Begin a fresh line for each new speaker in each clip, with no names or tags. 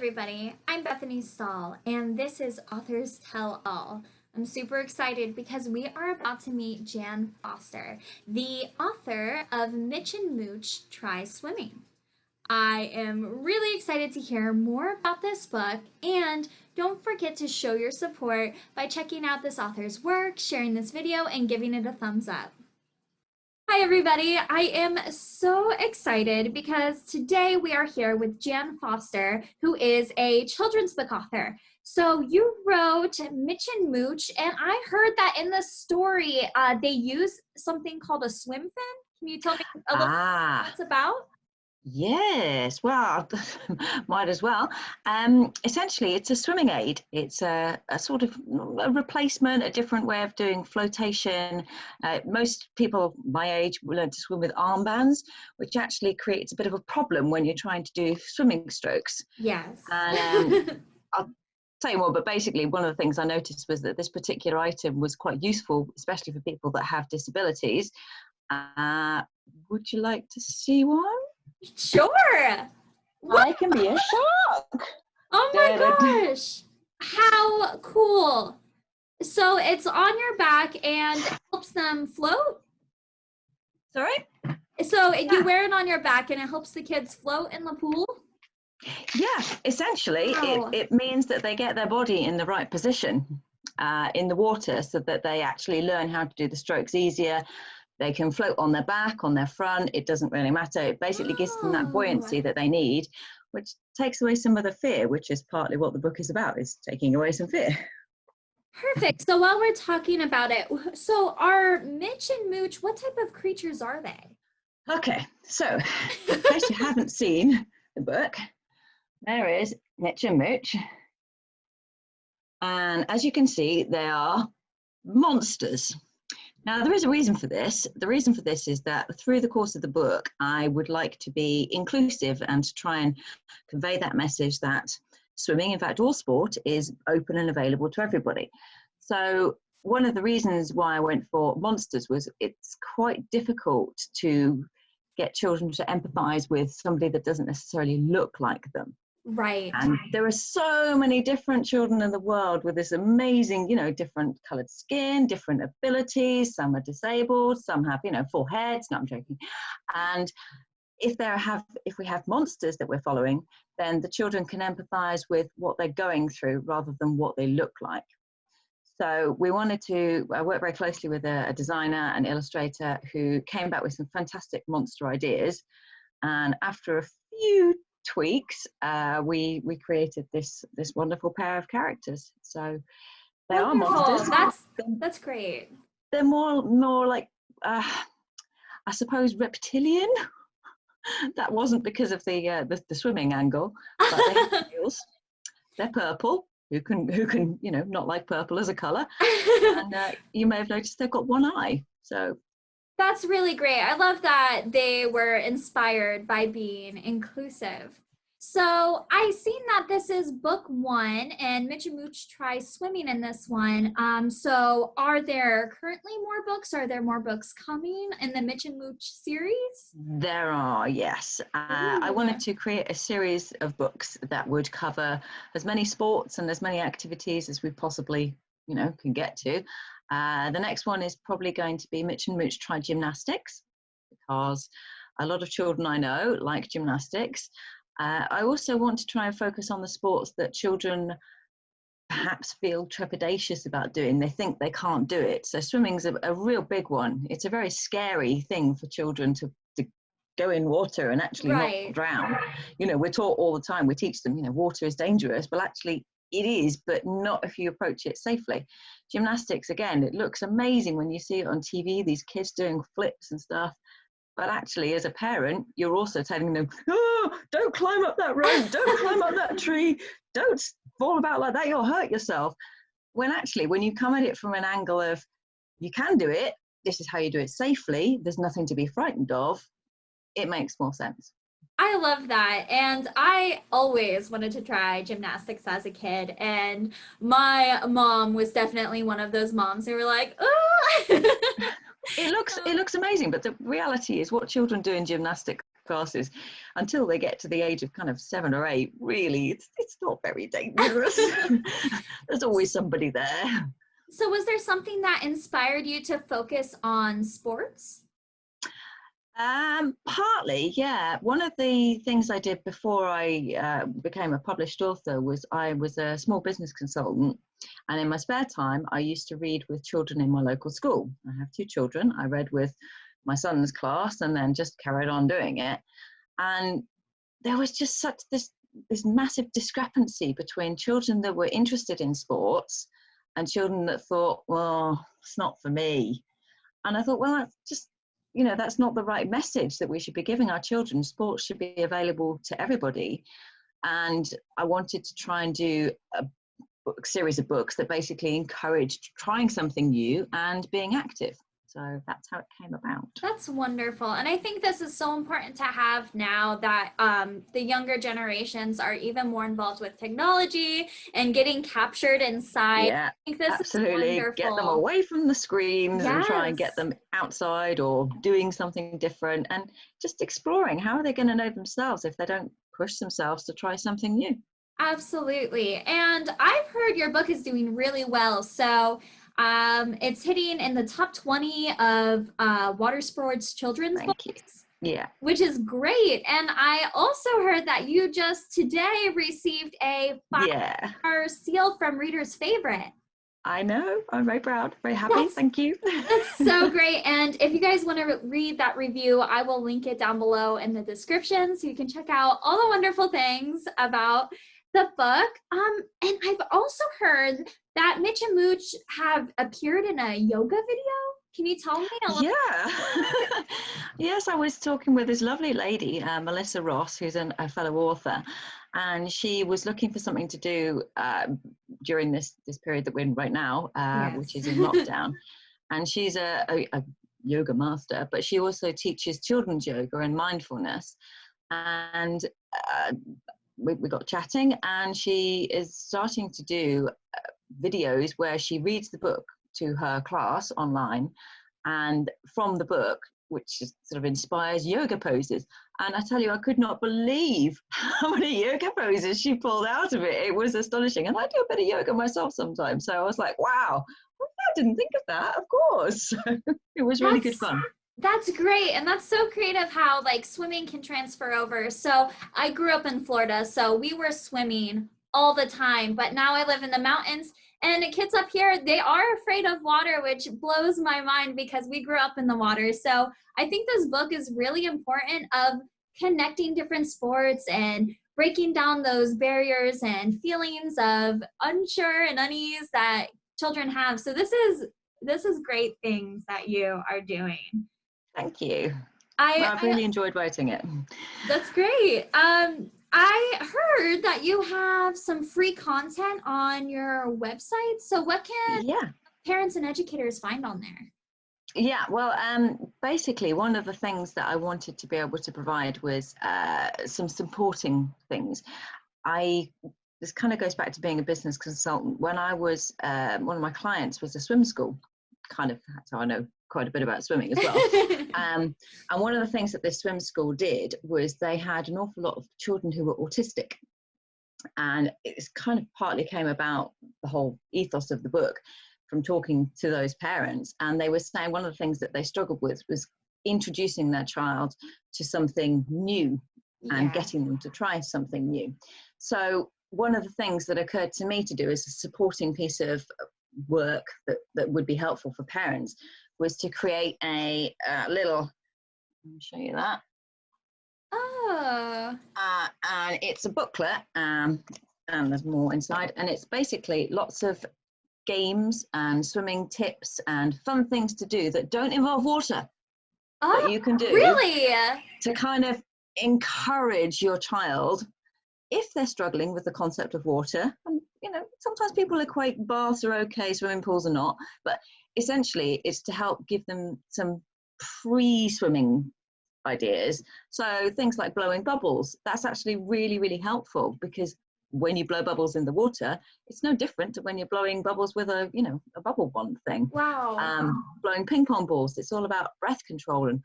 everybody, I'm Bethany Stahl, and this is Authors Tell All. I'm super excited because we are about to meet Jan Foster, the author of Mitch and Mooch Try Swimming. I am really excited to hear more about this book, and don't forget to show your support by checking out this author's work, sharing this video, and giving it a thumbs up. Hi everybody, I am so excited because today we are here with Jan Foster, who is a children's book author. So you wrote Mitch and Mooch, and I heard that in the story they use something called a swim fin. Can you tell me a little bit what that's about?
Yes, well, might as well. Essentially, it's a swimming aid. It's a sort of a replacement, a different way of doing flotation. Most people my age will learn to swim with armbands, which actually creates a bit of a problem when you're trying to do swimming strokes.
Yes.
And I'll tell you more, but basically one of the things I noticed was that this particular item was quite useful, especially for people that have disabilities. Would you like to see one?
Sure.
I can be a shark.
Oh my gosh. How cool. So it's on your back and it helps them float?
Sorry?
So you wear it on your back and it helps the kids float in the pool?
Yeah, essentially it means that they get their body in the right position in the water so that they actually learn how to do the strokes easier. They can float on their back, on their front. It doesn't really matter. It basically gives them that buoyancy that they need, which takes away some of the fear, which is partly what the book is about, is taking away some fear.
Perfect. So while we're talking about it, so are Mitch and Mooch, what type of creatures are they?
Okay, so in case you haven't seen the book, there is Mitch and Mooch. And as you can see, they are monsters. Now, there is a reason for this. The reason for this is that through the course of the book, I would like to be inclusive and to try and convey that message that swimming, in fact, all sport, is open and available to everybody. So one of the reasons why I went for monsters was it's quite difficult to get children to empathize with somebody that doesn't necessarily look like them.
Right.
And there are so many different children in the world with this amazing, different colored skin, different abilities. Some are disabled, some have, 4 heads. No, I'm joking. And if we have monsters that we're following, then the children can empathize with what they're going through rather than what they look like. So we wanted to work very closely with a designer and illustrator who came back with some fantastic monster ideas. And after a few tweaks, we created this wonderful pair of characters. So they are monsters.
That's great.
They're more like I suppose reptilian. That wasn't because of the swimming angle, but they have tails. They're purple. Who can not like purple as a color? And you may have noticed they've got one eye. So
that's really great. I love that they were inspired by being inclusive. So I've seen that this is book 1 and Mitch and Mooch Try Swimming in this one. So are there currently more books? Are there more books coming in the Mitch and Mooch series?
There are, yes. I wanted to create a series of books that would cover as many sports and as many activities as we possibly, can get to. The next one is probably going to be Mitch and Mooch Try Gymnastics, because a lot of children I know like gymnastics. I also want to try and focus on the sports that children perhaps feel trepidatious about doing. They think they can't do it. So swimming's a real big one. It's a very scary thing for children to go in water and actually not drown. We're taught all the time, we teach them, water is dangerous. Well, actually, it is, but not if you approach it safely. Gymnastics, again, it looks amazing when you see it on TV, these kids doing flips and stuff. But actually, as a parent, you're also telling them, oh, don't climb up that rope, don't climb up that tree, don't fall about like that, you'll hurt yourself. When actually, when you come at it from an angle of, you can do it, this is how you do it safely, there's nothing to be frightened of, it makes more sense.
I love that. And I always wanted to try gymnastics as a kid. And my mom was definitely one of those moms who were like, oh.
It looks amazing, but the reality is what children do in gymnastics classes until they get to the age of kind of 7 or 8. Really, it's not very dangerous. There's always somebody there.
So was there something that inspired you to focus on sports?
Partly, yeah. One of the things I did before I became a published author was I was a small business consultant. And in my spare time, I used to read with children in my local school. I have 2 children. I read with my son's class and then just carried on doing it. And there was just such this massive discrepancy between children that were interested in sports and children that thought, well, it's not for me. And I thought, well, that's just, that's not the right message that we should be giving our children. Sports should be available to everybody. And I wanted to try and do a series of books that basically encouraged trying something new and being active. So that's how it came about.
That's wonderful. And I think this is so important to have now that the younger generations are even more involved with technology and getting captured inside.
Yeah,
I think this
absolutely.
is wonderful.
Get them away from the screens and try and get
Yes.
them outside or doing something different and just exploring. How are they going to know themselves if they don't push themselves to try something new?
Absolutely. And I've heard your book is doing really well. So it's hitting in the top 20 of water sports children's
Thank you.
books,
Yeah.
which is great. And I also heard that you just today received a 5-star seal from Reader's Favorite.
I know. I'm very proud, very happy. Thank you.
That's so great. And if you guys want to read that review, I will link it down below in the description so you can check out all the wonderful things about the book. And I've also heard that Mitch and Mooch have appeared in a yoga video. Can you tell me a little?
Yeah. Yes, I was talking with this lovely lady, Melissa Ross, who's a fellow author, and she was looking for something to do during this period that we're in right now,
Yes.
which is in lockdown. And she's a yoga master, but she also teaches children's yoga and mindfulness. And we got chatting, and she is starting to do videos where she reads the book to her class online, and from the book, which is, sort of inspires yoga poses. And I tell you, I could not believe how many yoga poses she pulled out of it. It was astonishing. And I do a bit of yoga myself sometimes. So I was like, wow, I didn't think of that, of course. It was really good fun.
That's great. And that's so creative how like swimming can transfer over. So I grew up in Florida, so we were swimming all the time, but now I live in the mountains, and the kids up here, they are afraid of water, which blows my mind because we grew up in the water. So I think this book is really important of connecting different sports and breaking down those barriers and feelings of unsure and unease that children have. So this is great things that you are doing.
Thank you. I've really enjoyed writing it.
That's great. I heard that you have some free content on your website. So what can parents and educators find on there?
Yeah, well, basically, one of the things that I wanted to be able to provide was some supporting things. This kind of goes back to being a business consultant. When I was, one of my clients was a swim school, that's how I know quite a bit about swimming as well. And one of the things that this swim school did was they had an awful lot of children who were autistic. And it's kind of partly came about the whole ethos of the book from talking to those parents. And they were saying one of the things that they struggled with was introducing their child to something new and getting them to try something new. So one of the things that occurred to me to do as a supporting piece of work that would be helpful for parents was to create a little, let me show you that.
Oh.
And it's a booklet, and there's more inside, and it's basically lots of games and swimming tips and fun things to do that don't involve water that you can do to kind of encourage your child if they're struggling with the concept of water. And sometimes people equate baths are okay, swimming pools are not, but essentially it's to help give them some pre-swimming ideas. So things like blowing bubbles, that's actually really, really helpful, because when you blow bubbles in the water, it's no different to when you're blowing bubbles with a bubble wand thing.
Wow.
Blowing ping pong balls, it's all about breath control. And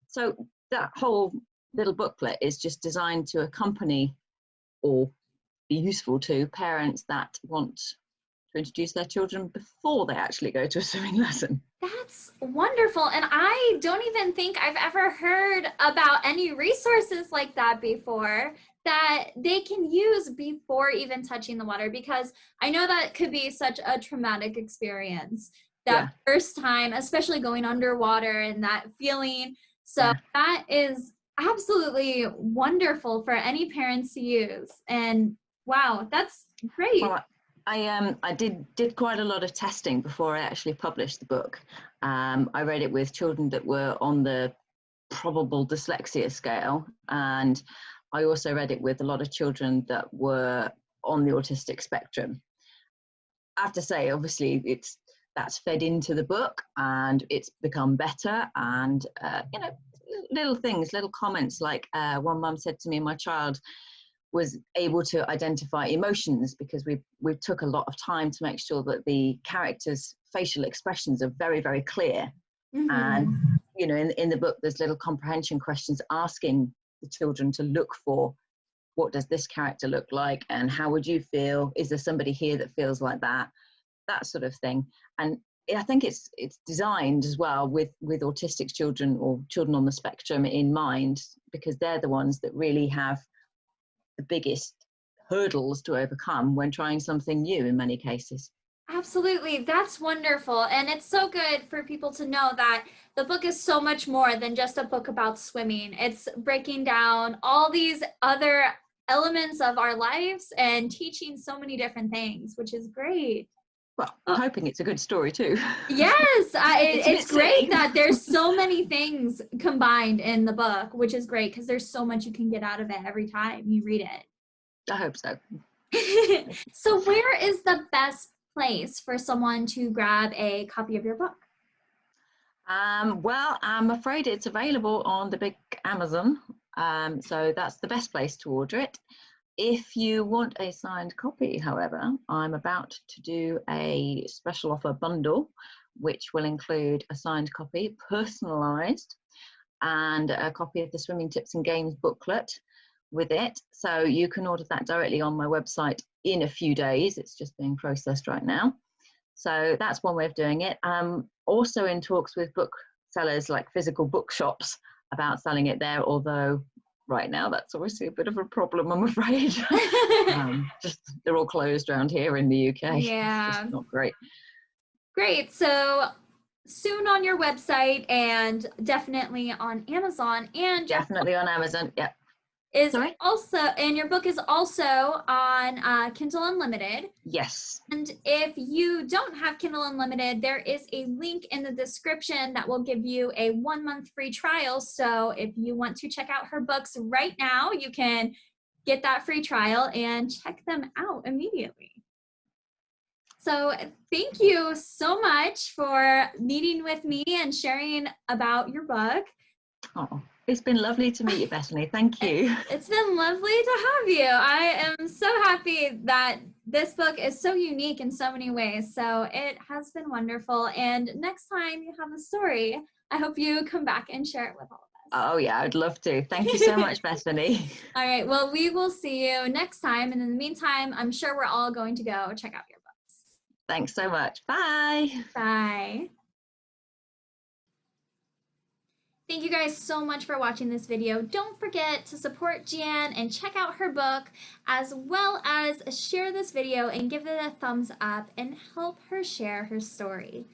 so that whole little booklet is just designed to accompany or be useful to parents that want to introduce their children before they actually go to a swimming lesson.
That's wonderful. And I don't even think I've ever heard about any resources like that before that they can use before even touching the water, because I know that could be such a traumatic experience that first time, especially going underwater and that feeling. So that is absolutely wonderful for any parents to use. And wow, that's great.
Well, I did quite a lot of testing before I actually published the book. I read it with children that were on the probable dyslexia scale, and I also read it with a lot of children that were on the autistic spectrum. I have to say, obviously, that's fed into the book, and it's become better. And you know, little things, little comments like one mum said to me, my child was able to identify emotions because we took a lot of time to make sure that the characters' facial expressions are very, very clear. Mm-hmm. And you know, in the book, there's little comprehension questions asking the children to look for, what does this character look like, and how would you feel? Is there somebody here that feels like that? That sort of thing. And I think it's designed as well with autistic children or children on the spectrum in mind, because they're the ones that really have the biggest hurdles to overcome when trying something new in many cases.
Absolutely. That's wonderful. And it's so good for people to know that the book is so much more than just a book about swimming. It's breaking down all these other elements of our lives and teaching so many different things, which is great.
Well, I'm hoping it's a good story too.
Yes, it's great that there's so many things combined in the book, which is great because there's so much you can get out of it every time you read it.
I hope so.
So where is the best place for someone to grab a copy of your book?
Well, I'm afraid it's available on the big Amazon. So that's the best place to order it. If you want a signed copy, however, I'm about to do a special offer bundle, which will include a signed copy, personalised, and a copy of the Swimming Tips and Games booklet with it. So you can order that directly on my website in a few days. It's just being processed right now. So that's one way of doing it. Also in talks with booksellers like physical bookshops about selling it there, although right now that's obviously a bit of a problem, I'm afraid. Just they're all closed around here in the UK.
Yeah.
It's just not great.
Great. So soon on your website and definitely on Amazon, and
definitely on Amazon. Yeah.
Is Sorry? Also, and your book is also on Kindle Unlimited.
Yes.
And if you don't have Kindle Unlimited, there is a link in the description that will give you a 1-month free trial. So if you want to check out her books right now, you can get that free trial and check them out immediately. So thank you so much for meeting with me and sharing about your book.
Oh, it's been lovely to meet you, Bethany. Thank you.
It's been lovely to have you. I am so happy that this book is so unique in so many ways. So it has been wonderful. And next time you have a story, I hope you come back and share it with all of us.
Oh, yeah, I'd love to. Thank you so much, Bethany.
All right. Well, we will see you next time. And in the meantime, I'm sure we're all going to go check out your books.
Thanks so much. Bye.
Bye. Thank you guys so much for watching this video. Don't forget to support Jan and check out her book, as well as share this video and give it a thumbs up and help her share her story.